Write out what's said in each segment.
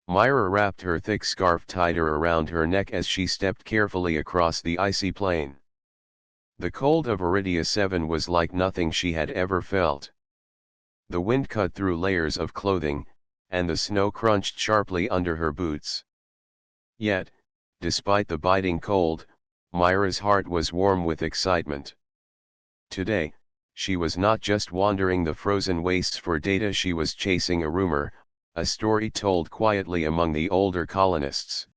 Myra wrapped her thick scarf tighter around her neck as she stepped carefully across the icy plain. The cold of Iridia 7 was like nothing she had ever felt. The wind cut through layers of clothing, and the snow crunched sharply under her boots. Yet, despite the biting cold, Myra's heart was warm with excitement. Today, she was not just wandering the frozen wastes for data, she was chasing a rumor, a story told quietly among the older colonists.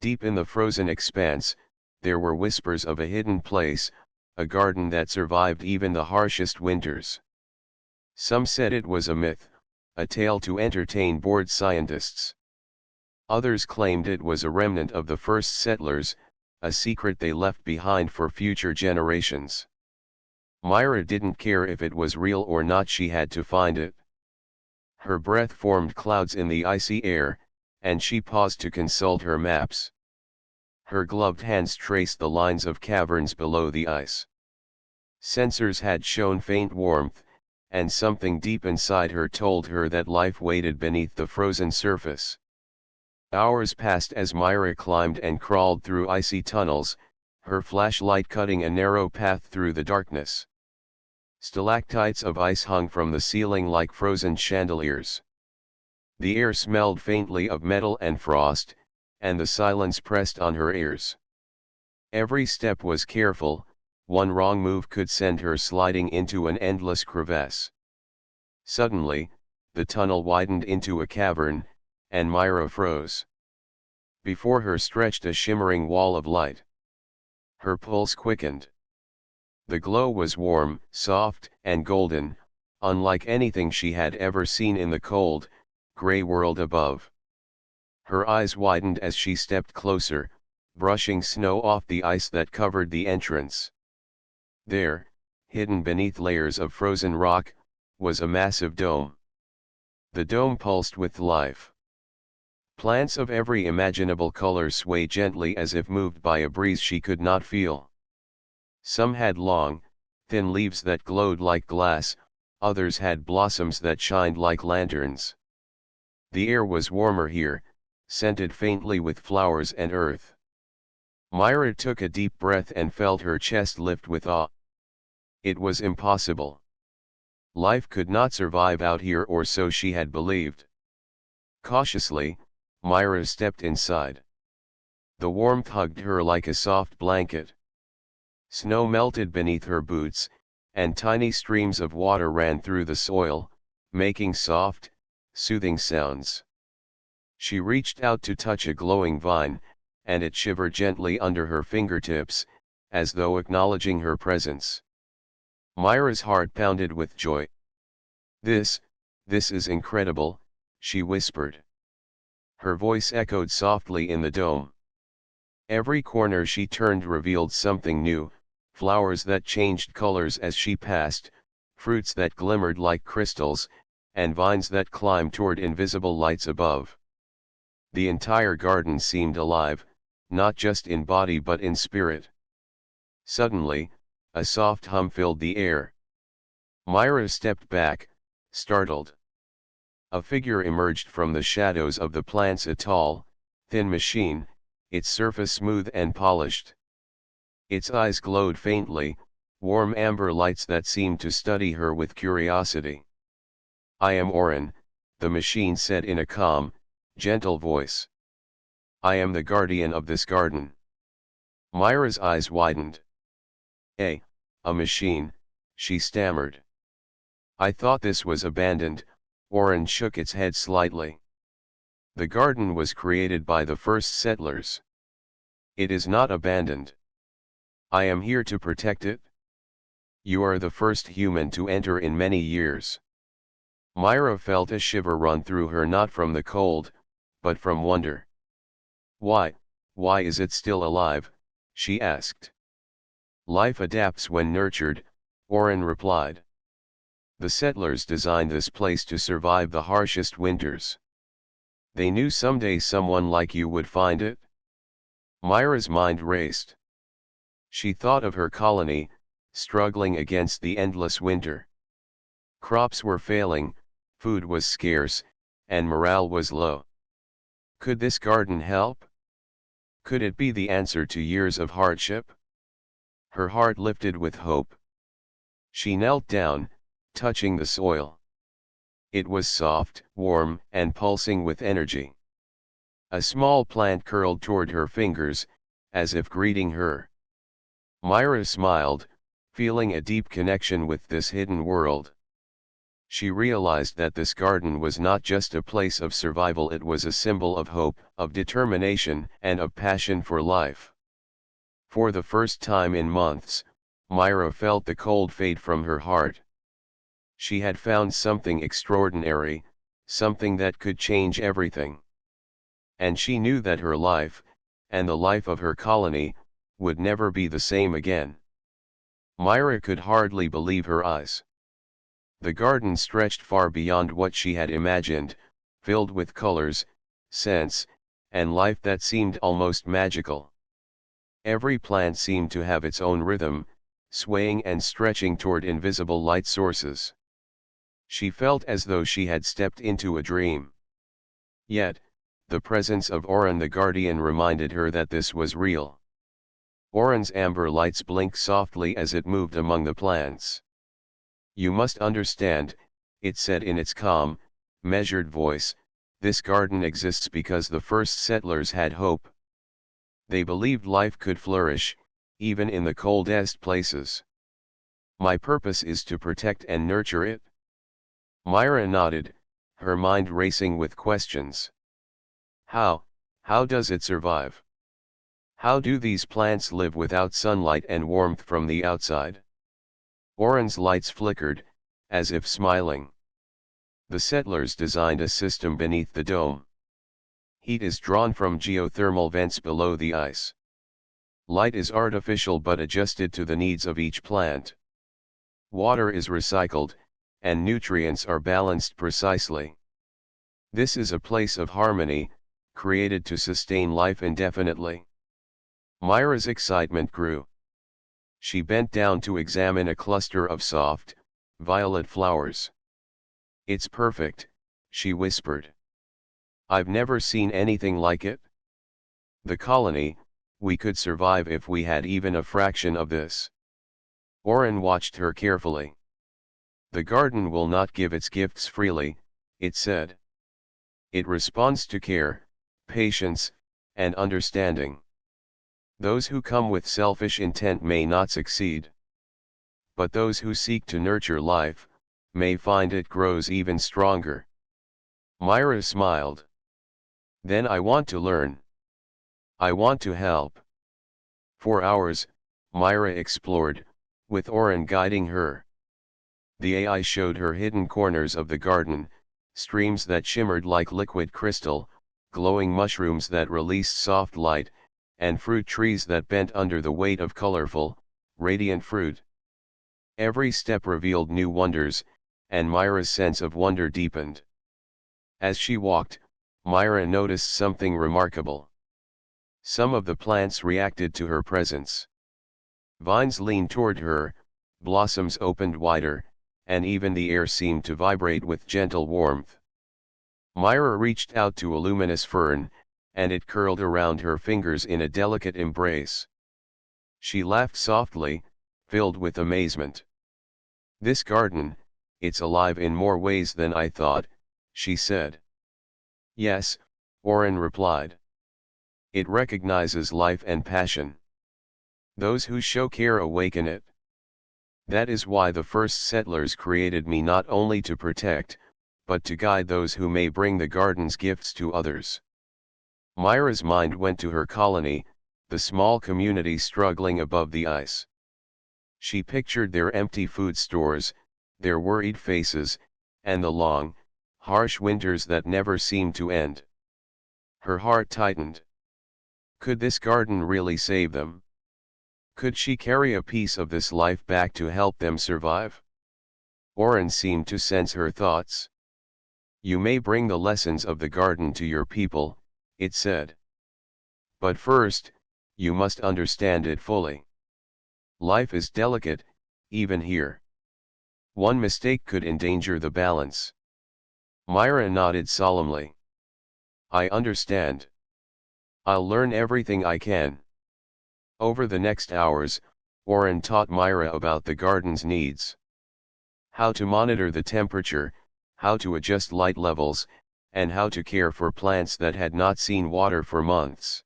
Deep in the frozen expanse, there were whispers of a hidden place, a garden that survived even the harshest winters. Some said it was a myth, a tale to entertain bored scientists. Others claimed it was a remnant of the first settlers, a secret they left behind for future generations. Myra didn't care if it was real or not, she had to find it. Her breath formed clouds in the icy air, and she paused to consult her maps. Her gloved hands traced the lines of caverns below the ice. Sensors had shown faint warmth, and something deep inside her told her that life waited beneath the frozen surface. Hours passed as Myra climbed and crawled through icy tunnels, her flashlight cutting a narrow path through the darkness. Stalactites of ice hung from the ceiling like frozen chandeliers. The air smelled faintly of metal and frost, and the silence pressed on her ears. Every step was careful, one wrong move could send her sliding into an endless crevasse. Suddenly, the tunnel widened into a cavern, and Myra froze. Before her stretched a shimmering wall of light. Her pulse quickened. The glow was warm, soft, and golden, unlike anything she had ever seen in the cold, gray world above. Her eyes widened as she stepped closer, brushing snow off the ice that covered the entrance. There, hidden beneath layers of frozen rock, was a massive dome. The dome pulsed with life. Plants of every imaginable color swayed gently as if moved by a breeze she could not feel. Some had long, thin leaves that glowed like glass, others had blossoms that shined like lanterns. The air was warmer here, scented faintly with flowers and earth. Myra took a deep breath and felt her chest lift with awe. It was impossible. Life could not survive out here, or so she had believed. Cautiously, Myra stepped inside. The warmth hugged her like a soft blanket. Snow melted beneath her boots, and tiny streams of water ran through the soil, making soft, soothing sounds. She reached out to touch a glowing vine, and it shivered gently under her fingertips, as though acknowledging her presence. Myra's heart pounded with joy. This is incredible," she whispered. Her voice echoed softly in the dome. Every corner she turned revealed something new, flowers that changed colors as she passed, fruits that glimmered like crystals, and vines that climbed toward invisible lights above. The entire garden seemed alive, not just in body but in spirit. Suddenly, a soft hum filled the air. Myra stepped back, startled. A figure emerged from the shadows of the plants, a tall, thin machine, its surface smooth and polished. Its eyes glowed faintly, warm amber lights that seemed to study her with curiosity. "I am Oren," the machine said in a calm, gentle voice. "I am the guardian of this garden." Myra's eyes widened. A machine," she stammered. "I thought this was abandoned." Oren shook its head slightly. "The garden was created by the first settlers. It is not abandoned. I am here to protect it. You are the first human to enter in many years." Myra felt a shiver run through her, not from the cold, but from wonder. Why is it still alive?" she asked. "Life adapts when nurtured," Oren replied. "The settlers designed this place to survive the harshest winters. They knew someday someone like you would find it." Myra's mind raced. She thought of her colony, struggling against the endless winter. Crops were failing, food was scarce, and morale was low. Could this garden help? Could it be the answer to years of hardship? Her heart lifted with hope. She knelt down, touching the soil. It was soft, warm, and pulsing with energy. A small plant curled toward her fingers, as if greeting her. Myra smiled, feeling a deep connection with this hidden world. She realized that this garden was not just a place of survival, it was a symbol of hope, of determination, and of passion for life. For the first time in months, Myra felt the cold fade from her heart. She had found something extraordinary, something that could change everything. And she knew that her life, and the life of her colony, would never be the same again. Myra could hardly believe her eyes. The garden stretched far beyond what she had imagined, filled with colors, scents, and life that seemed almost magical. Every plant seemed to have its own rhythm, swaying and stretching toward invisible light sources. She felt as though she had stepped into a dream. Yet, the presence of Oren the guardian reminded her that this was real. Oren's amber lights blinked softly as it moved among the plants. "You must understand," it said in its calm, measured voice, "this garden exists because the first settlers had hope. They believed life could flourish, even in the coldest places. My purpose is to protect and nurture it." Myra nodded, her mind racing with questions. How does it survive? How do these plants live without sunlight and warmth from the outside? Oren's lights flickered, as if smiling. The settlers designed a system beneath the dome. Heat is drawn from geothermal vents below the ice. Light is artificial but adjusted to the needs of each plant. Water is recycled, and nutrients are balanced precisely. This is a place of harmony, created to sustain life indefinitely. Myra's excitement grew. She bent down to examine a cluster of soft, violet flowers. "It's perfect," she whispered. "I've never seen anything like it. The colony, we could survive if we had even a fraction of this." Oren watched her carefully. "The garden will not give its gifts freely," it said. "It responds to care, patience, and understanding. Those who come with selfish intent may not succeed. But those who seek to nurture life, may find it grows even stronger." Myra smiled. "Then I want to learn. I want to help." For hours, Myra explored, with Oren guiding her. The AI showed her hidden corners of the garden, streams that shimmered like liquid crystal, glowing mushrooms that released soft light, and fruit trees that bent under the weight of colorful, radiant fruit. Every step revealed new wonders, and Myra's sense of wonder deepened. As she walked, Myra noticed something remarkable. Some of the plants reacted to her presence. Vines leaned toward her, blossoms opened wider, and even the air seemed to vibrate with gentle warmth. Myra reached out to a luminous fern, and it curled around her fingers in a delicate embrace. She laughed softly, filled with amazement. "This garden, it's alive in more ways than I thought," she said. "Yes," Oren replied. "It recognizes life and passion. Those who show care awaken it. That is why the first settlers created me, not only to protect, but to guide those who may bring the garden's gifts to others." Myra's mind went to her colony, the small community struggling above the ice. She pictured their empty food stores, their worried faces, and the long, harsh winters that never seemed to end. Her heart tightened. Could this garden really save them? Could she carry a piece of this life back to help them survive? Oren seemed to sense her thoughts. "You may bring the lessons of the garden to your people," it said. "But first, you must understand it fully. Life is delicate, even here. One mistake could endanger the balance." Myra nodded solemnly. I understand. I'll learn everything I can. Over the next hours, Oren taught Myra about the garden's needs. How to monitor the temperature, how to adjust light levels, and how to care for plants that had not seen water for months.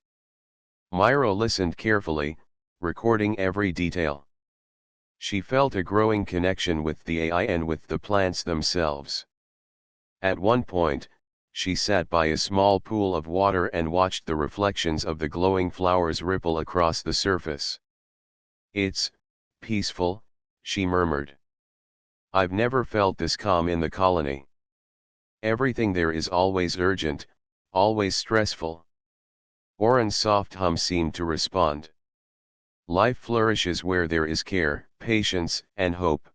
Myra listened carefully, recording every detail. She felt a growing connection with the AI and with the plants themselves. At one point, she sat by a small pool of water and watched the reflections of the glowing flowers ripple across the surface. "It's peaceful," she murmured. "I've never felt this calm in the colony. Everything there is always urgent, always stressful." Oren's soft hum seemed to respond. "Life flourishes where there is care, patience, and hope.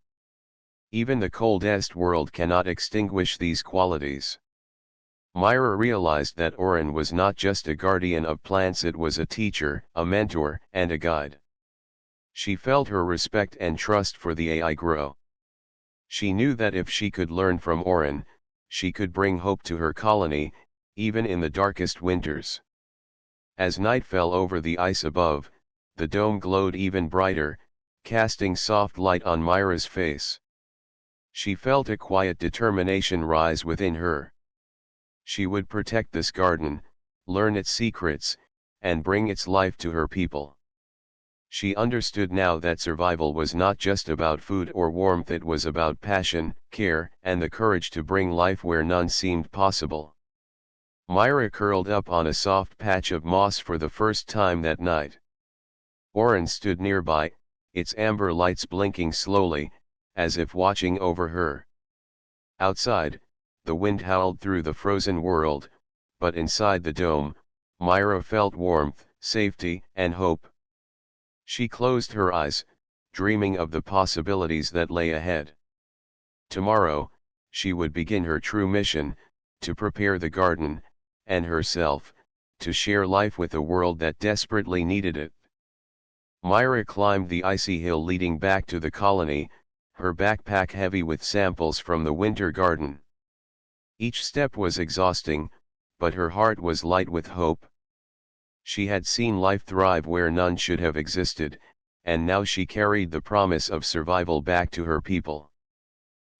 Even the coldest world cannot extinguish these qualities." Myra realized that Oren was not just a guardian of plants, it was a teacher, a mentor, and a guide. She felt her respect and trust for the AI grow. She knew that if she could learn from Oren, she could bring hope to her colony, even in the darkest winters. As night fell over the ice above, the dome glowed even brighter, casting soft light on Myra's face. She felt a quiet determination rise within her. She would protect this garden, learn its secrets, and bring its life to her people. She understood now that survival was not just about food or warmth, it was about passion, care, and the courage to bring life where none seemed possible. Myra curled up on a soft patch of moss for the first time that night. Oren stood nearby, its amber lights blinking slowly, as if watching over her. Outside, the wind howled through the frozen world, but inside the dome, Myra felt warmth, safety, and hope. She closed her eyes, dreaming of the possibilities that lay ahead. Tomorrow, she would begin her true mission, to prepare the garden, and herself, to share life with a world that desperately needed it. Myra climbed the icy hill leading back to the colony, her backpack heavy with samples from the winter garden. Each step was exhausting, but her heart was light with hope. She had seen life thrive where none should have existed, and now she carried the promise of survival back to her people.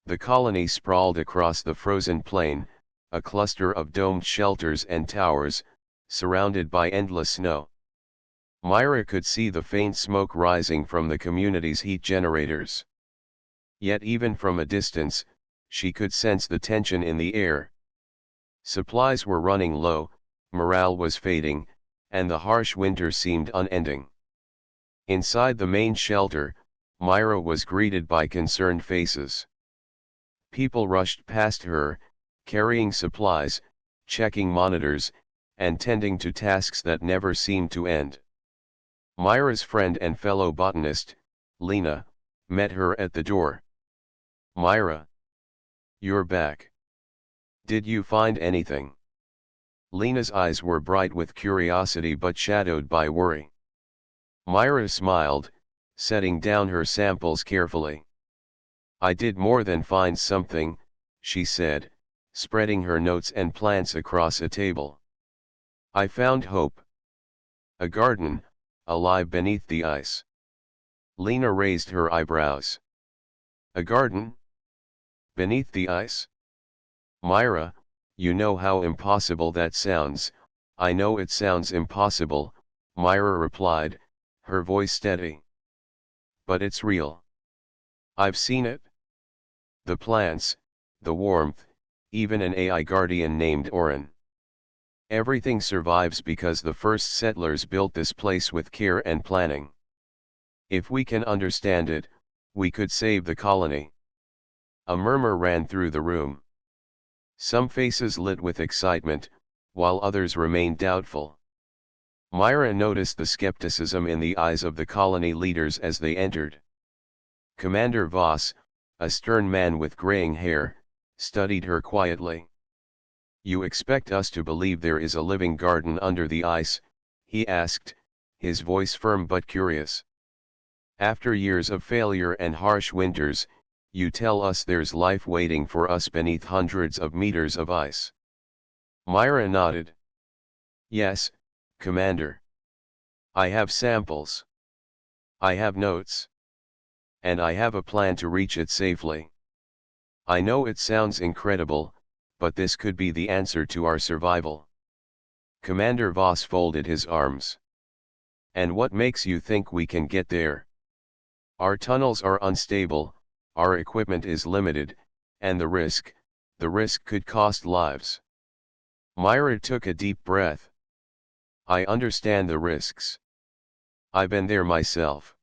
The colony sprawled across the frozen plain, a cluster of domed shelters and towers, surrounded by endless snow. Myra could see the faint smoke rising from the community's heat generators. Yet even from a distance, she could sense the tension in the air. Supplies were running low, morale was fading, and the harsh winter seemed unending. Inside the main shelter, Myra was greeted by concerned faces. People rushed past her, carrying supplies, checking monitors, and tending to tasks that never seemed to end. Myra's friend and fellow botanist, Lena, met her at the door. "Myra, you're back. Did you find anything?" Lena's eyes were bright with curiosity but shadowed by worry. Myra smiled, setting down her samples carefully. "I did more than find something," she said, spreading her notes and plants across a table. "I found hope. A garden, alive beneath the ice." Lena raised her eyebrows. "A garden? Beneath the ice? Myra, you know how impossible that sounds." "I know it sounds impossible," Myra replied, her voice steady. "But it's real. I've seen it. The plants, the warmth, even an AI guardian named Oren. Everything survives because the first settlers built this place with care and planning. If we can understand it, we could save the colony." A murmur ran through the room. Some faces lit with excitement, while others remained doubtful. Myra noticed the skepticism in the eyes of the colony leaders as they entered. Commander Voss, a stern man with graying hair, studied her quietly. "You expect us to believe there is a living garden under the ice?" he asked, his voice firm but curious. "After years of failure and harsh winters, you tell us there's life waiting for us beneath hundreds of meters of ice?" Myra nodded. Yes, Commander. I have samples. I have notes. And I have a plan to reach it safely. I know it sounds incredible, but this could be the answer to our survival. Commander Voss folded his arms. And what makes you think we can get there? Our tunnels are unstable, our equipment is limited, and the risk could cost lives. Myra took a deep breath. I understand the risks. I've been there myself.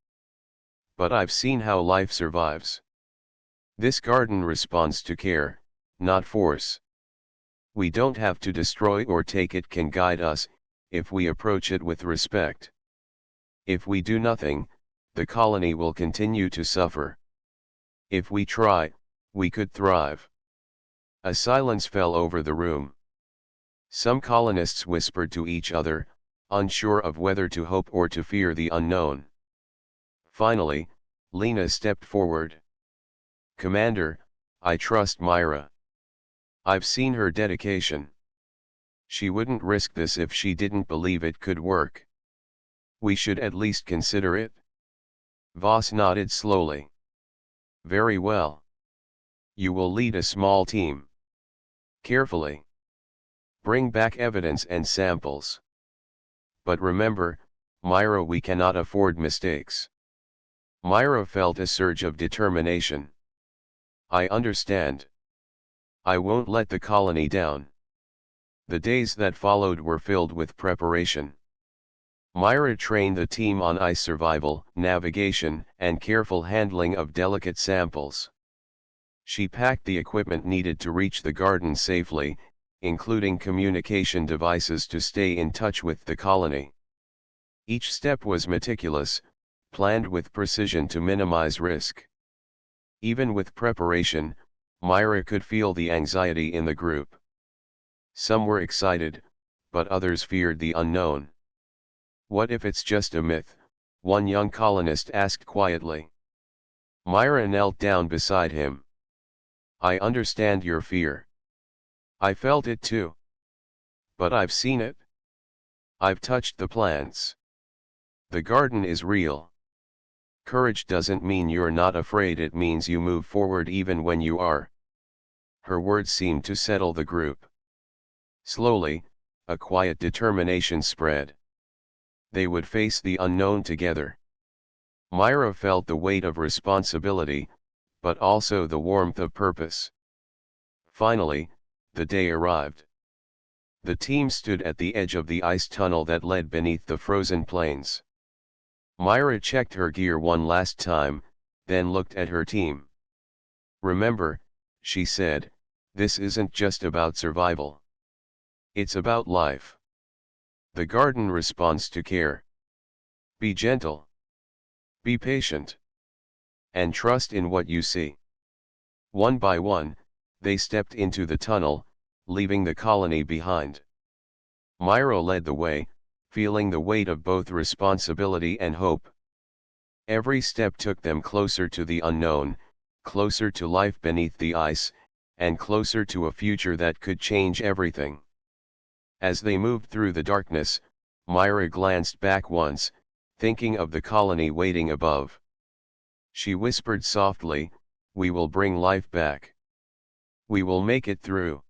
But I've seen how life survives. This garden responds to care, not force. We don't have to destroy or take it can guide us, if we approach it with respect. If we do nothing, the colony will continue to suffer. If we try, we could thrive. A silence fell over the room. Some colonists whispered to each other, unsure of whether to hope or to fear the unknown. Finally, Lena stepped forward. Commander, I trust Myra. I've seen her dedication. She wouldn't risk this if she didn't believe it could work. We should at least consider it. Voss nodded slowly. Very well. You will lead a small team. Carefully. Bring back evidence and samples. But remember, Myra, we cannot afford mistakes. Myra felt a surge of determination. I understand. I won't let the colony down. The days that followed were filled with preparation. Myra trained the team on ice survival, navigation, and careful handling of delicate samples. She packed the equipment needed to reach the garden safely, including communication devices to stay in touch with the colony. Each step was meticulous, planned with precision to minimize risk. Even with preparation, Myra could feel the anxiety in the group. Some were excited, but others feared the unknown. What if it's just a myth? One young colonist asked quietly. Myra knelt down beside him. I understand your fear. I felt it too. But I've seen it. I've touched the plants. The garden is real. Courage doesn't mean you're not afraid, it means you move forward even when you are. Her words seemed to settle the group. Slowly, a quiet determination spread. They would face the unknown together. Myra felt the weight of responsibility, but also the warmth of purpose. Finally, the day arrived. The team stood at the edge of the ice tunnel that led beneath the frozen plains. Myra checked her gear one last time, then looked at her team. Remember, she said, this isn't just about survival. It's about life. The garden responds to care. Be gentle. Be patient. And trust in what you see. One by one, they stepped into the tunnel, leaving the colony behind. Myra led the way, feeling the weight of both responsibility and hope. Every step took them closer to the unknown, closer to life beneath the ice, and closer to a future that could change everything. As they moved through the darkness, Myra glanced back once, thinking of the colony waiting above. She whispered softly, we will bring life back. We will make it through.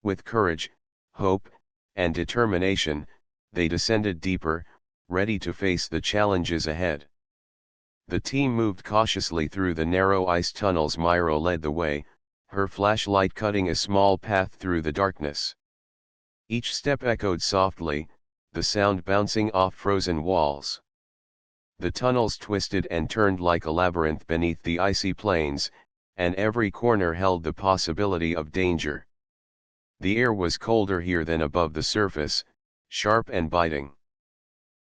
With courage, hope, and determination, they descended deeper, ready to face the challenges ahead. The team moved cautiously through the narrow ice tunnels. Myra led the way, her flashlight cutting a small path through the darkness. Each step echoed softly, the sound bouncing off frozen walls. The tunnels twisted and turned like a labyrinth beneath the icy plains, and every corner held the possibility of danger. The air was colder here than above the surface, sharp and biting.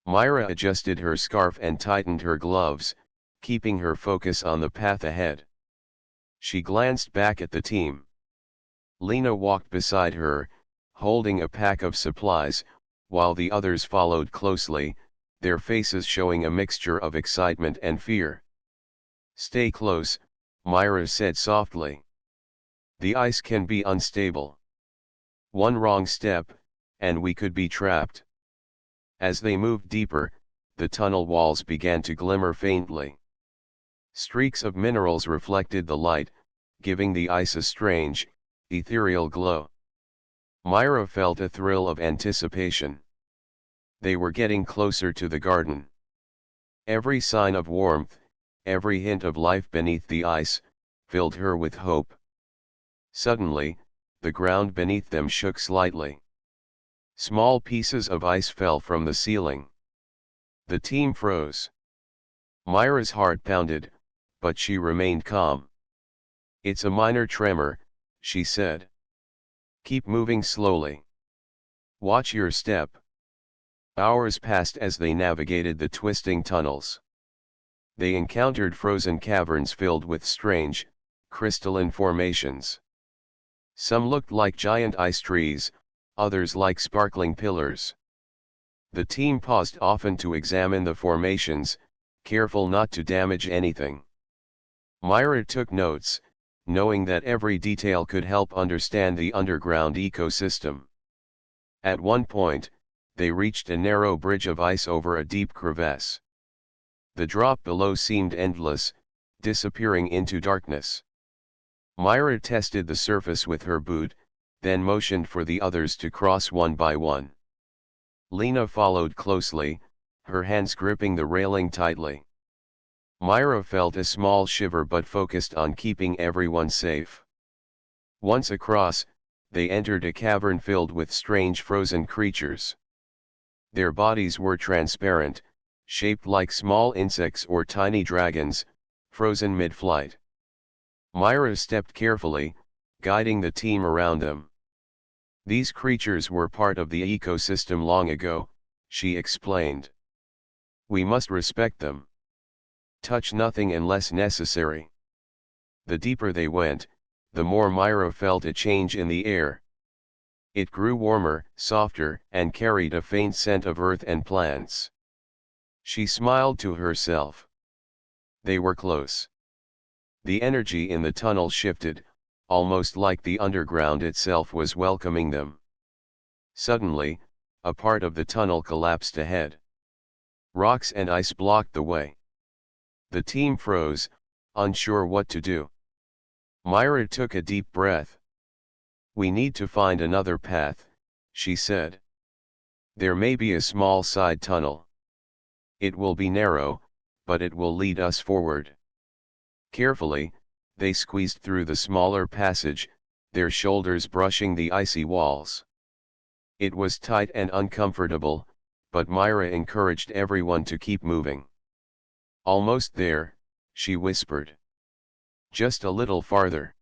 Myra adjusted her scarf and tightened her gloves, keeping her focus on the path ahead. She glanced back at the team. Lena walked beside her, holding a pack of supplies, while the others followed closely, their faces showing a mixture of excitement and fear. Stay close, Myra said softly. The ice can be unstable. One wrong step, and we could be trapped. As they moved deeper, the tunnel walls began to glimmer faintly. Streaks of minerals reflected the light, giving the ice a strange, ethereal glow. Myra felt a thrill of anticipation. They were getting closer to the garden. Every sign of warmth, every hint of life beneath the ice, filled her with hope. Suddenly, the ground beneath them shook slightly. Small pieces of ice fell from the ceiling. The team froze. Myra's heart pounded, but she remained calm. "It's a minor tremor," she said. "Keep moving slowly. Watch your step." Hours passed as they navigated the twisting tunnels. They encountered frozen caverns filled with strange, crystalline formations. Some looked like giant ice trees, others like sparkling pillars. The team paused often to examine the formations, careful not to damage anything. Myra took notes, knowing that every detail could help understand the underground ecosystem. At one point, they reached a narrow bridge of ice over a deep crevasse. The drop below seemed endless, disappearing into darkness. Myra tested the surface with her boot, then motioned for the others to cross one by one. Lena followed closely, her hands gripping the railing tightly. Myra felt a small shiver but focused on keeping everyone safe. Once across, they entered a cavern filled with strange frozen creatures. Their bodies were transparent, shaped like small insects or tiny dragons, frozen mid-flight. Myra stepped carefully, guiding the team around them. "These creatures were part of the ecosystem long ago," she explained. "We must respect them. Touch nothing unless necessary." The deeper they went, the more Myra felt a change in the air. It grew warmer, softer, and carried a faint scent of earth and plants. She smiled to herself. They were close. The energy in the tunnel shifted, almost like the underground itself was welcoming them. Suddenly, a part of the tunnel collapsed ahead. Rocks and ice blocked the way. The team froze, unsure what to do. Myra took a deep breath. "We need to find another path," she said. "There may be a small side tunnel. It will be narrow, but it will lead us forward." Carefully, they squeezed through the smaller passage, their shoulders brushing the icy walls. It was tight and uncomfortable, but Myra encouraged everyone to keep moving. "Almost there," she whispered. "Just a little farther."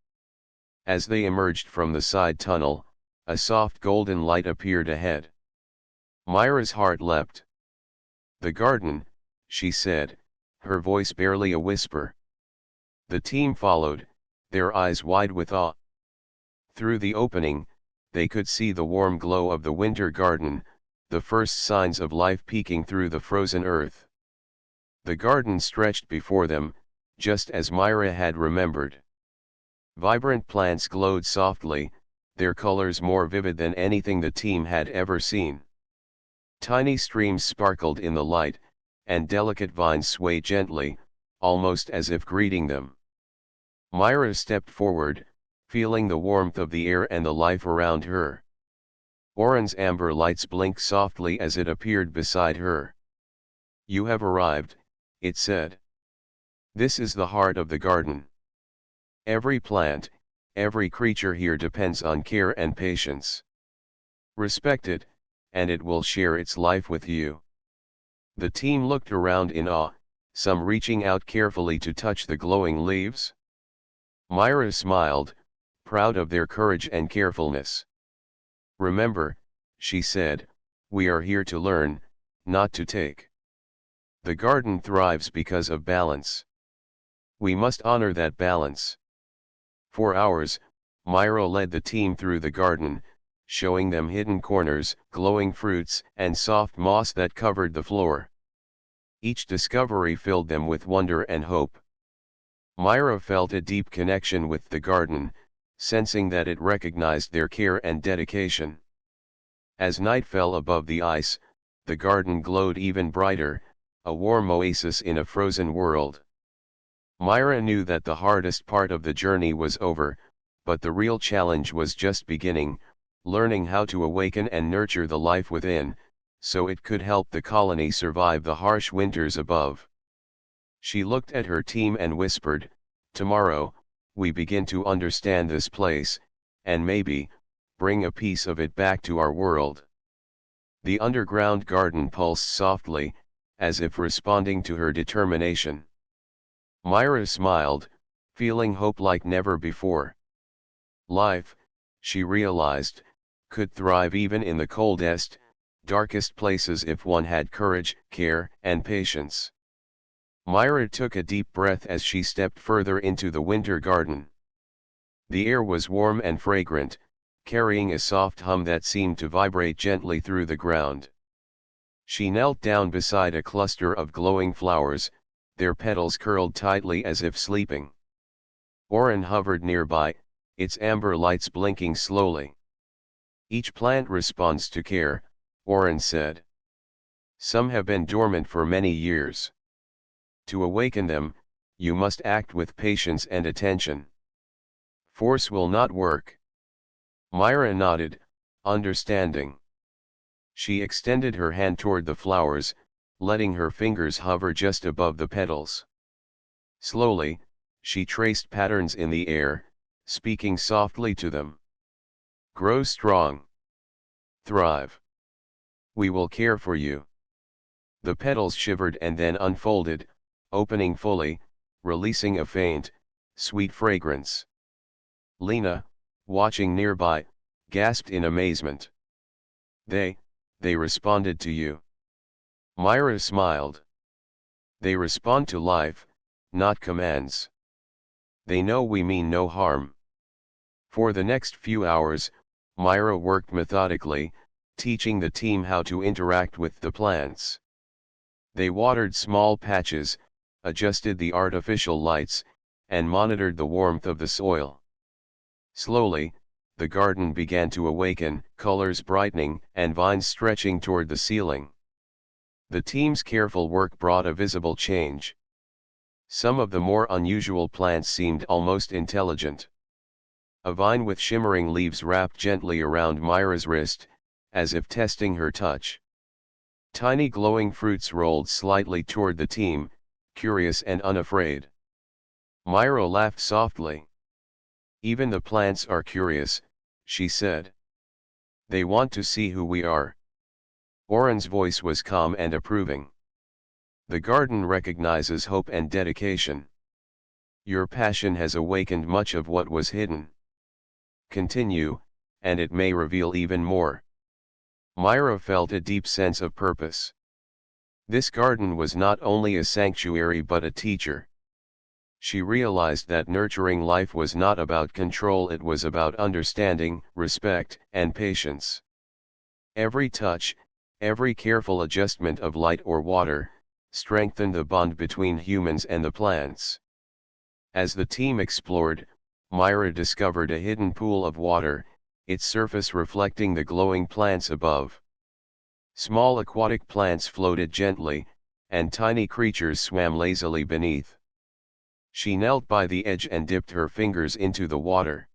As they emerged from the side tunnel, a soft golden light appeared ahead. Myra's heart leapt. "The garden," she said, her voice barely a whisper. The team followed, their eyes wide with awe. Through the opening, they could see the warm glow of the winter garden, the first signs of life peeking through the frozen earth. The garden stretched before them, just as Myra had remembered. Vibrant plants glowed softly, their colors more vivid than anything the team had ever seen. Tiny streams sparkled in the light, and delicate vines swayed gently, almost as if greeting them. Myra stepped forward, feeling the warmth of the air and the life around her. Oran's amber lights blinked softly as it appeared beside her. "You have arrived," it said. "This is the heart of the garden. Every plant, every creature here depends on care and patience. Respect it, and it will share its life with you." The team looked around in awe, some reaching out carefully to touch the glowing leaves. Myra smiled, proud of their courage and carefulness. "Remember," she said, "we are here to learn, not to take. The garden thrives because of balance. We must honor that balance." For hours, Myra led the team through the garden, showing them hidden corners, glowing fruits, and soft moss that covered the floor. Each discovery filled them with wonder and hope. Myra felt a deep connection with the garden, sensing that it recognized their care and dedication. As night fell above the ice, the garden glowed even brighter, a warm oasis in a frozen world. Myra knew that the hardest part of the journey was over, but the real challenge was just beginning, learning how to awaken and nurture the life within, so it could help the colony survive the harsh winters above. She looked at her team and whispered, "Tomorrow, we begin to understand this place, and maybe, bring a piece of it back to our world." The underground garden pulsed softly, as if responding to her determination. Myra smiled, feeling hope like never before. Life, she realized, could thrive even in the coldest, darkest places if one had courage, care, and patience. Myra took a deep breath as she stepped further into the winter garden. The air was warm and fragrant, carrying a soft hum that seemed to vibrate gently through the ground. She knelt down beside a cluster of glowing flowers, their petals curled tightly as if sleeping. Oren hovered nearby, its amber lights blinking slowly. "Each plant responds to care," Oren said. "Some have been dormant for many years. To awaken them, you must act with patience and attention. Force will not work." Myra nodded, understanding. She extended her hand toward the flowers, letting her fingers hover just above the petals. Slowly, she traced patterns in the air, speaking softly to them. "Grow strong. Thrive. We will care for you." The petals shivered and then unfolded, opening fully, releasing a faint, sweet fragrance. Lena, watching nearby, gasped in amazement. They responded to you." Myra smiled. "They respond to life, not commands. They know we mean no harm." For the next few hours, Myra worked methodically, teaching the team how to interact with the plants. They watered small patches, adjusted the artificial lights, and monitored the warmth of the soil. Slowly, the garden began to awaken, colors brightening, and vines stretching toward the ceiling. The team's careful work brought a visible change. Some of the more unusual plants seemed almost intelligent. A vine with shimmering leaves wrapped gently around Myra's wrist, as if testing her touch. Tiny glowing fruits rolled slightly toward the team, curious and unafraid. Myra laughed softly. "Even the plants are curious," she said. "They want to see who we are." Oren's voice was calm and approving. "The garden recognizes hope and dedication. Your passion has awakened much of what was hidden. Continue, and it may reveal even more." Myra felt a deep sense of purpose. This garden was not only a sanctuary but a teacher. She realized that nurturing life was not about control, it was about understanding, respect, and patience. Every touch, every careful adjustment of light or water, strengthened the bond between humans and the plants. As the team explored, Myra discovered a hidden pool of water, its surface reflecting the glowing plants above. Small aquatic plants floated gently, and tiny creatures swam lazily beneath. She knelt by the edge and dipped her fingers into the water.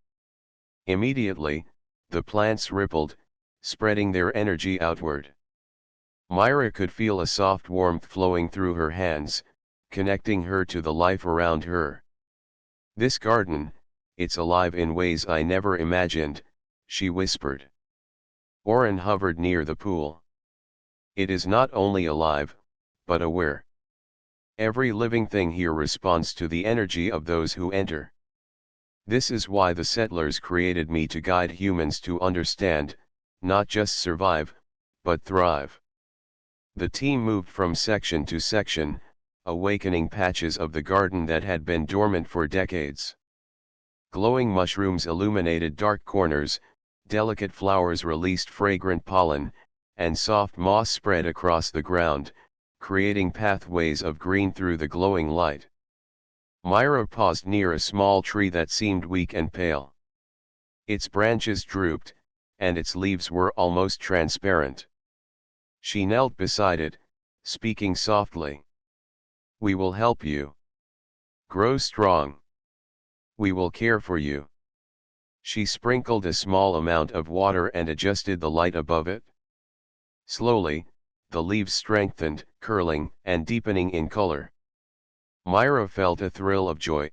Immediately, the plants rippled, spreading their energy outward. Myra could feel a soft warmth flowing through her hands, connecting her to the life around her. "This garden, it's alive in ways I never imagined," she whispered. Oren hovered near the pool. "It is not only alive, but aware. Every living thing here responds to the energy of those who enter. This is why the settlers created me, to guide humans to understand, not just survive, but thrive." The team moved from section to section, awakening patches of the garden that had been dormant for decades. Glowing mushrooms illuminated dark corners, delicate flowers released fragrant pollen, and soft moss spread across the ground, creating pathways of green through the glowing light. Myra paused near a small tree that seemed weak and pale. Its branches drooped, and its leaves were almost transparent. She knelt beside it, speaking softly. "We will help you. Grow strong. We will care for you." She sprinkled a small amount of water and adjusted the light above it. Slowly, the leaves strengthened, curling and deepening in color. Myra felt a thrill of joy.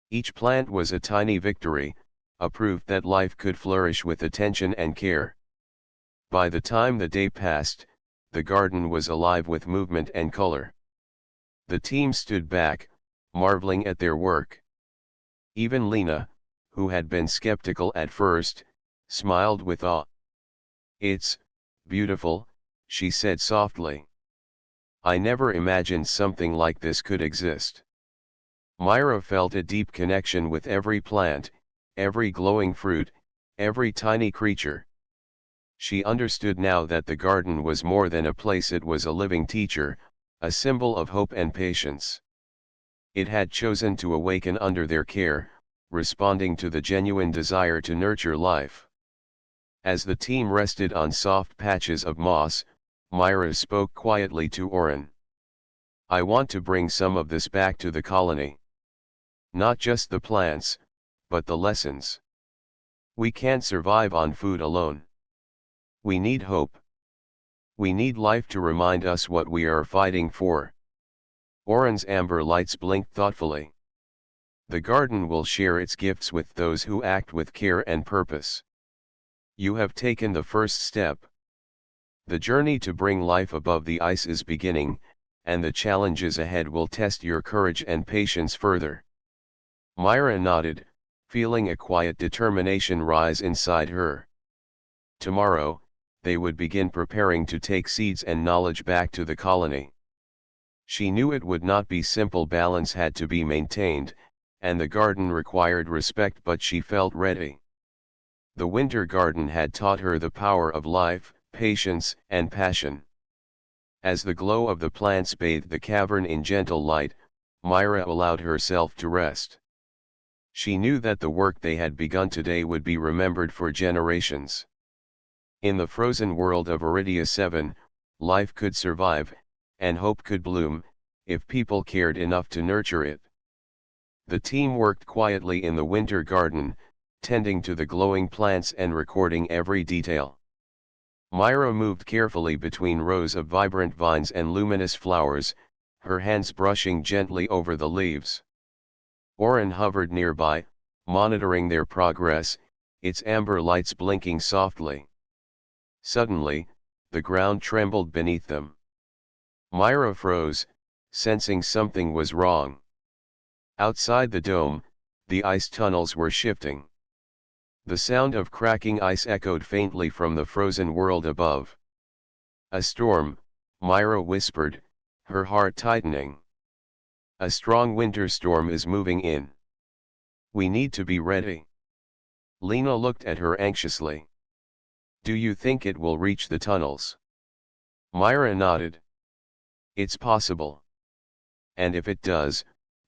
Each plant was a tiny victory, a proof that life could flourish with attention and care. By the time the day passed, the garden was alive with movement and color. The team stood back, marveling at their work. Even Lena, who had been skeptical at first, smiled with awe. "It's beautiful," she said softly. "I never imagined something like this could exist." Myra felt a deep connection with every plant, every glowing fruit, every tiny creature. She understood now that the garden was more than a place, it was a living teacher, a symbol of hope and patience. It had chosen to awaken under their care, responding to the genuine desire to nurture life. As the team rested on soft patches of moss, Myra spoke quietly to Oren. "I want to bring some of this back to the colony. Not just the plants, but the lessons. We can't survive on food alone. We need hope. We need life to remind us what we are fighting for." Oren's amber lights blinked thoughtfully. "The garden will share its gifts with those who act with care and purpose. You have taken the first step. The journey to bring life above the ice is beginning, and the challenges ahead will test your courage and patience further." Myra nodded, feeling a quiet determination rise inside her. Tomorrow, they would begin preparing to take seeds and knowledge back to the colony. She knew it would not be simple, balance had to be maintained, and the garden required respect, but she felt ready. The winter garden had taught her the power of life, patience, and passion. As the glow of the plants bathed the cavern in gentle light, Myra allowed herself to rest. She knew that the work they had begun today would be remembered for generations. In the frozen world of Iridia 7, life could survive, and hope could bloom, if people cared enough to nurture it. The team worked quietly in the winter garden, tending to the glowing plants and recording every detail. Myra moved carefully between rows of vibrant vines and luminous flowers, her hands brushing gently over the leaves. Oren hovered nearby, monitoring their progress, its amber lights blinking softly. Suddenly, the ground trembled beneath them. Myra froze, sensing something was wrong. Outside the dome, the ice tunnels were shifting. The sound of cracking ice echoed faintly from the frozen world above. "A storm," Myra whispered, her heart tightening. "A strong winter storm is moving in. We need to be ready." Lena looked at her anxiously. "Do you think it will reach the tunnels?" Myra nodded. "It's possible. And if it does,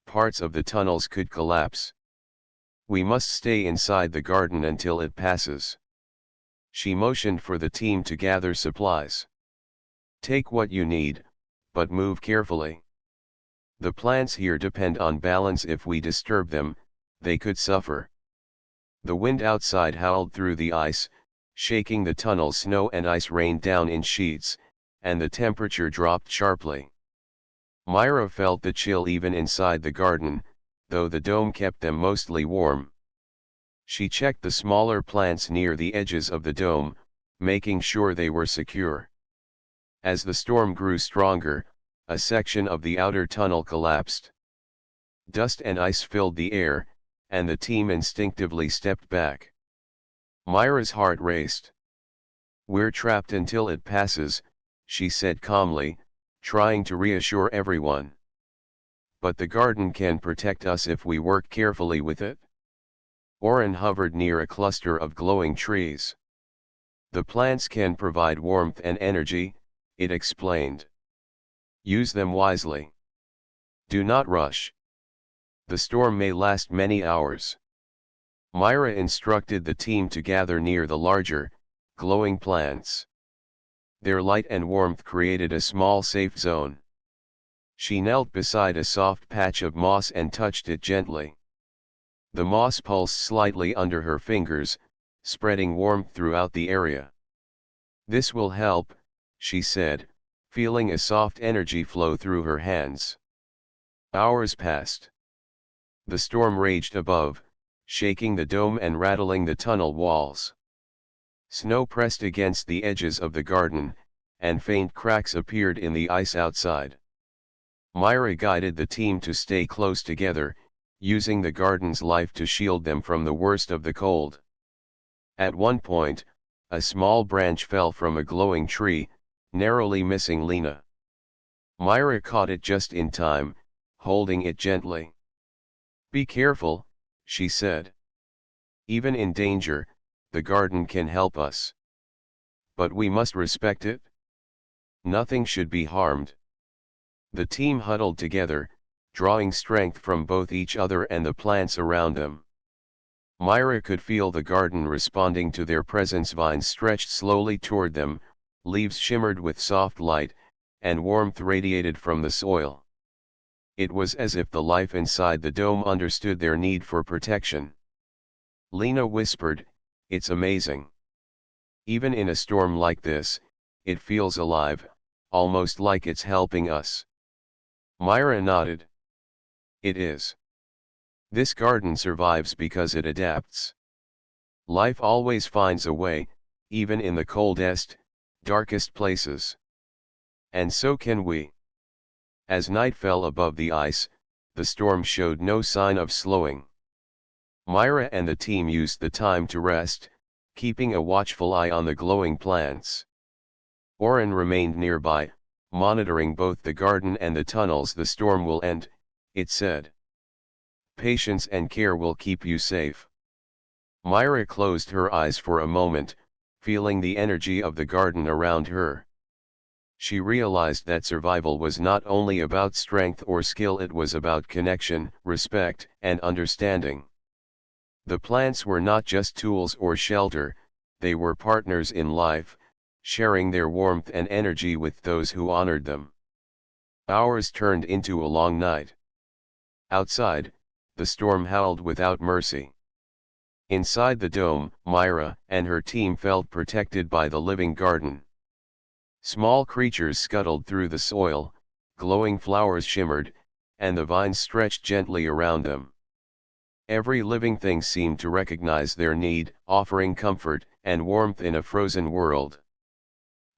parts of the tunnels could collapse. We must stay inside the garden until it passes." She motioned for the team to gather supplies. "Take what you need, but move carefully. The plants here depend on balance. If we disturb them, they could suffer." The wind outside howled through the ice, shaking the tunnels. Snow and ice rained down in sheets, and the temperature dropped sharply. Myra felt the chill even inside the garden, though the dome kept them mostly warm. She checked the smaller plants near the edges of the dome, making sure they were secure. As the storm grew stronger, a section of the outer tunnel collapsed. Dust and ice filled the air, and the team instinctively stepped back. Myra's heart raced. "We're trapped until it passes," she said calmly, trying to reassure everyone. "But the garden can protect us if we work carefully with it." Oren hovered near a cluster of glowing trees. "The plants can provide warmth and energy," it explained. "Use them wisely. Do not rush. The storm may last many hours." Myra instructed the team to gather near the larger, glowing plants. Their light and warmth created a small safe zone. She knelt beside a soft patch of moss and touched it gently. The moss pulsed slightly under her fingers, spreading warmth throughout the area. "This will help," she said, feeling a soft energy flow through her hands. Hours passed. The storm raged above, shaking the dome and rattling the tunnel walls. Snow pressed against the edges of the garden, and faint cracks appeared in the ice outside. Myra guided the team to stay close together, using the garden's life to shield them from the worst of the cold. At one point, a small branch fell from a glowing tree, narrowly missing Lena. Myra caught it just in time, holding it gently. "Be careful," she said. "Even in danger, the garden can help us. But we must respect it. Nothing should be harmed." The team huddled together, drawing strength from both each other and the plants around them. Myra could feel the garden responding to their presence. Vines stretched slowly toward them, leaves shimmered with soft light, and warmth radiated from the soil. It was as if the life inside the dome understood their need for protection. Lena whispered, "It's amazing. Even in a storm like this, it feels alive, almost like it's helping us." Myra nodded. "It is. This garden survives because it adapts. Life always finds a way, even in the coldest, darkest places. And so can we." As night fell above the ice, the storm showed no sign of slowing. Myra and the team used the time to rest, keeping a watchful eye on the glowing plants. Oren remained nearby, monitoring both the garden and the tunnels. "The storm will end," it said. "Patience and care will keep you safe." Myra closed her eyes for a moment, feeling the energy of the garden around her. She realized that survival was not only about strength or skill, it was about connection, respect, and understanding. The plants were not just tools or shelter, they were partners in life, sharing their warmth and energy with those who honored them. Hours turned into a long night. Outside, the storm howled without mercy. Inside the dome, Myra and her team felt protected by the living garden. Small creatures scuttled through the soil, glowing flowers shimmered, and the vines stretched gently around them. Every living thing seemed to recognize their need, offering comfort and warmth in a frozen world.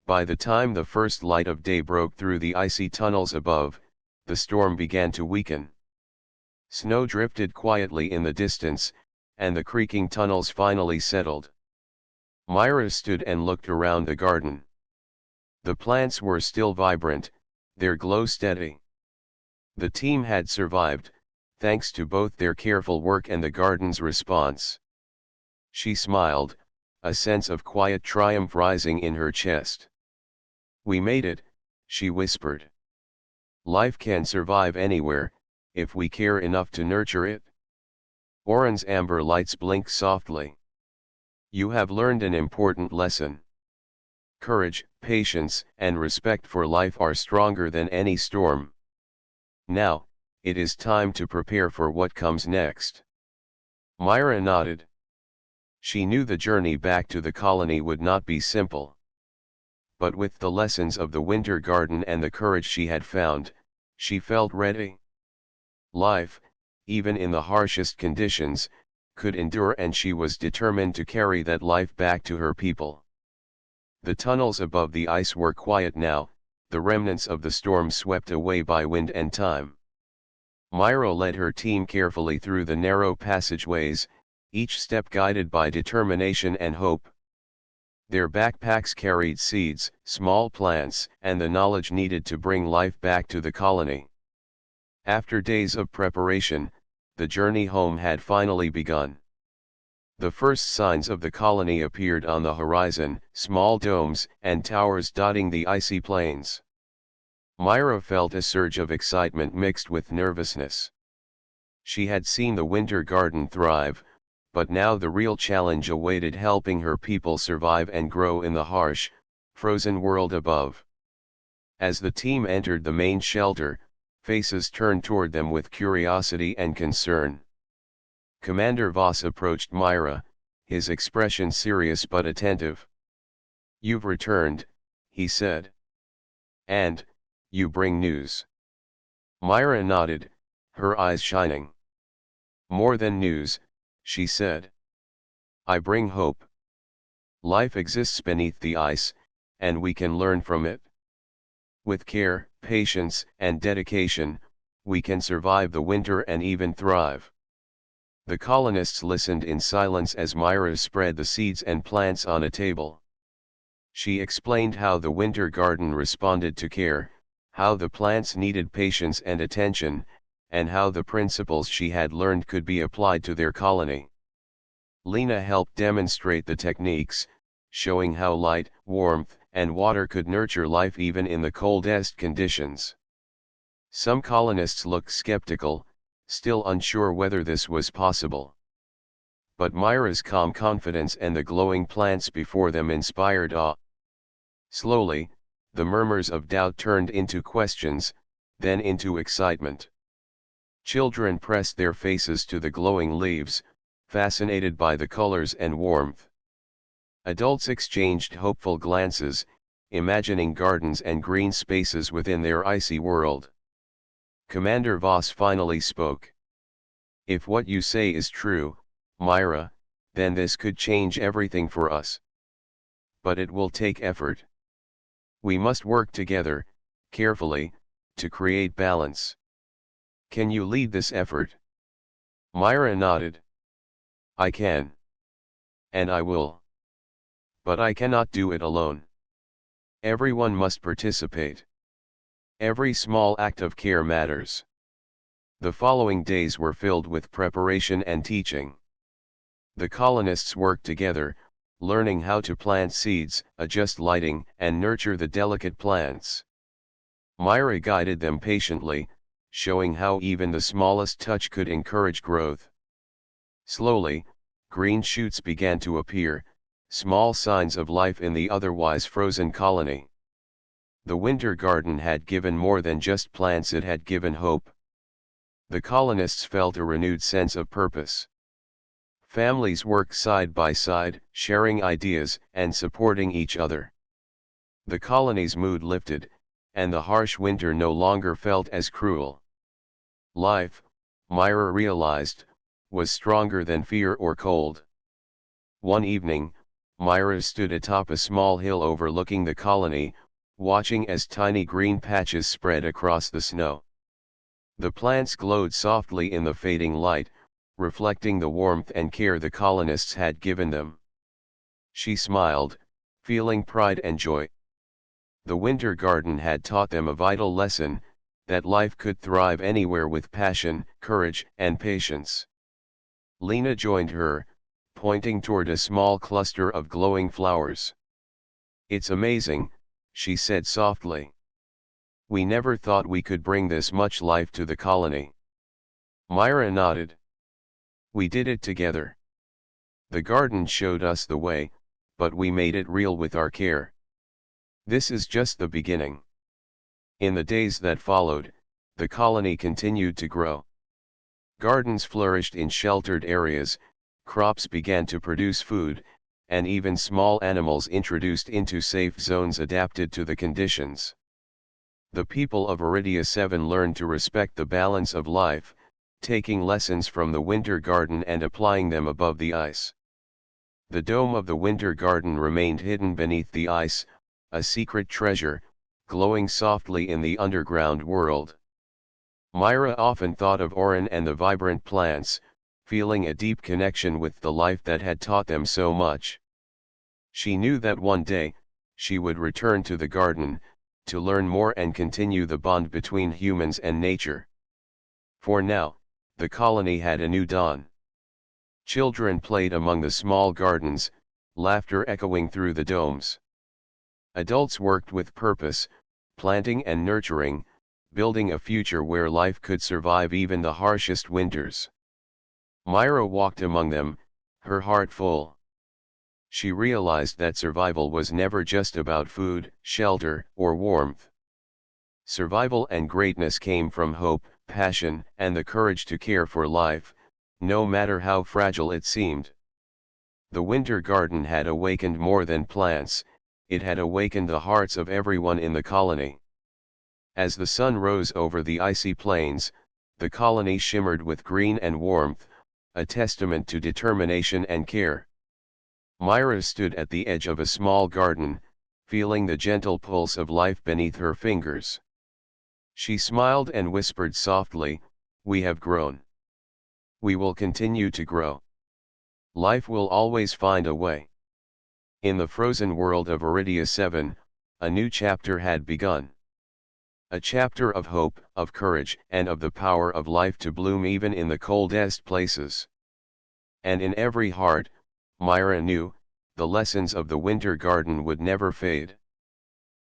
By the time the first light of day broke through the icy tunnels above, the storm began to weaken. Snow drifted quietly in the distance, and the creaking tunnels finally settled. Myra stood and looked around the garden. The plants were still vibrant, their glow steady. The team had survived, thanks to both their careful work and the garden's response. She smiled, a sense of quiet triumph rising in her chest. "We made it," she whispered. "Life can survive anywhere, if we care enough to nurture it." Oren's amber lights blinked softly. "You have learned an important lesson. Courage, patience, and respect for life are stronger than any storm. Now, it is time to prepare for what comes next." Myra nodded. She knew the journey back to the colony would not be simple. But with the lessons of the winter garden and the courage she had found, she felt ready. Life, even in the harshest conditions, could endure, and she was determined to carry that life back to her people. The tunnels above the ice were quiet now, the remnants of the storm swept away by wind and time. Myra led her team carefully through the narrow passageways, each step guided by determination and hope. Their backpacks carried seeds, small plants, and the knowledge needed to bring life back to the colony. After days of preparation, the journey home had finally begun. The first signs of the colony appeared on the horizon, small domes and towers dotting the icy plains. Myra felt a surge of excitement mixed with nervousness. She had seen the winter garden thrive, but now the real challenge awaited, helping her people survive and grow in the harsh, frozen world above. As the team entered the main shelter, faces turned toward them with curiosity and concern. Commander Voss approached Myra, his expression serious but attentive. "You've returned," he said. "And, you bring news." Myra nodded, her eyes shining. "More than news," she said. "I bring hope. Life exists beneath the ice, and we can learn from it. With care, patience, and dedication, we can survive the winter and even thrive." The colonists listened in silence as Myra spread the seeds and plants on a table. She explained how the winter garden responded to care, how the plants needed patience and attention, and how the principles she had learned could be applied to their colony. Lena helped demonstrate the techniques, showing how light, warmth, and water could nurture life even in the coldest conditions. Some colonists looked skeptical, still unsure whether this was possible. But Myra's calm confidence and the glowing plants before them inspired awe. Slowly, the murmurs of doubt turned into questions, then into excitement. Children pressed their faces to the glowing leaves, fascinated by the colors and warmth. Adults exchanged hopeful glances, imagining gardens and green spaces within their icy world. Commander Voss finally spoke. "If what you say is true, Myra, then this could change everything for us. But it will take effort. We must work together, carefully, to create balance. Can you lead this effort?" Myra nodded. "I can. And I will. But I cannot do it alone. Everyone must participate. Every small act of care matters." The following days were filled with preparation and teaching. The colonists worked together, learning how to plant seeds, adjust lighting, and nurture the delicate plants. Myra guided them patiently, showing how even the smallest touch could encourage growth. Slowly, green shoots began to appear, small signs of life in the otherwise frozen colony. The winter garden had given more than just plants, it had given hope. The colonists felt a renewed sense of purpose. Families worked side by side, sharing ideas and supporting each other. The colony's mood lifted, and the harsh winter no longer felt as cruel. Life, Myra realized, was stronger than fear or cold. One evening, Myra stood atop a small hill overlooking the colony, watching as tiny green patches spread across the snow. The plants glowed softly in the fading light, reflecting the warmth and care the colonists had given them. She smiled, feeling pride and joy. The winter garden had taught them a vital lesson, that life could thrive anywhere with passion, courage, and patience. Lena joined her, pointing toward a small cluster of glowing flowers. "It's amazing," she said softly. "We never thought we could bring this much life to the colony." Myra nodded. "We did it together. The garden showed us the way, but we made it real with our care. This is just the beginning." In the days that followed, the colony continued to grow. Gardens flourished in sheltered areas, crops began to produce food, and even small animals introduced into safe zones adapted to the conditions. The people of Aridia 7 learned to respect the balance of life, taking lessons from the winter garden and applying them above the ice. The dome of the winter garden remained hidden beneath the ice, a secret treasure, glowing softly in the underground world. Myra often thought of Oren and the vibrant plants, feeling a deep connection with the life that had taught them so much. She knew that one day, she would return to the garden, to learn more and continue the bond between humans and nature. For now, the colony had a new dawn. Children played among the small gardens, laughter echoing through the domes. Adults worked with purpose, planting and nurturing, building a future where life could survive even the harshest winters. Myra walked among them, her heart full. She realized that survival was never just about food, shelter, or warmth. Survival and greatness came from hope, passion, and the courage to care for life, no matter how fragile it seemed. The winter garden had awakened more than plants, it had awakened the hearts of everyone in the colony. As the sun rose over the icy plains, the colony shimmered with green and warmth, a testament to determination and care. Myra stood at the edge of a small garden, feeling the gentle pulse of life beneath her fingers. She smiled and whispered softly, "We have grown. We will continue to grow. Life will always find a way." In the frozen world of Iridia 7, a new chapter had begun. A chapter of hope, of courage, and of the power of life to bloom even in the coldest places. And in every heart, Myra knew, the lessons of the winter garden would never fade.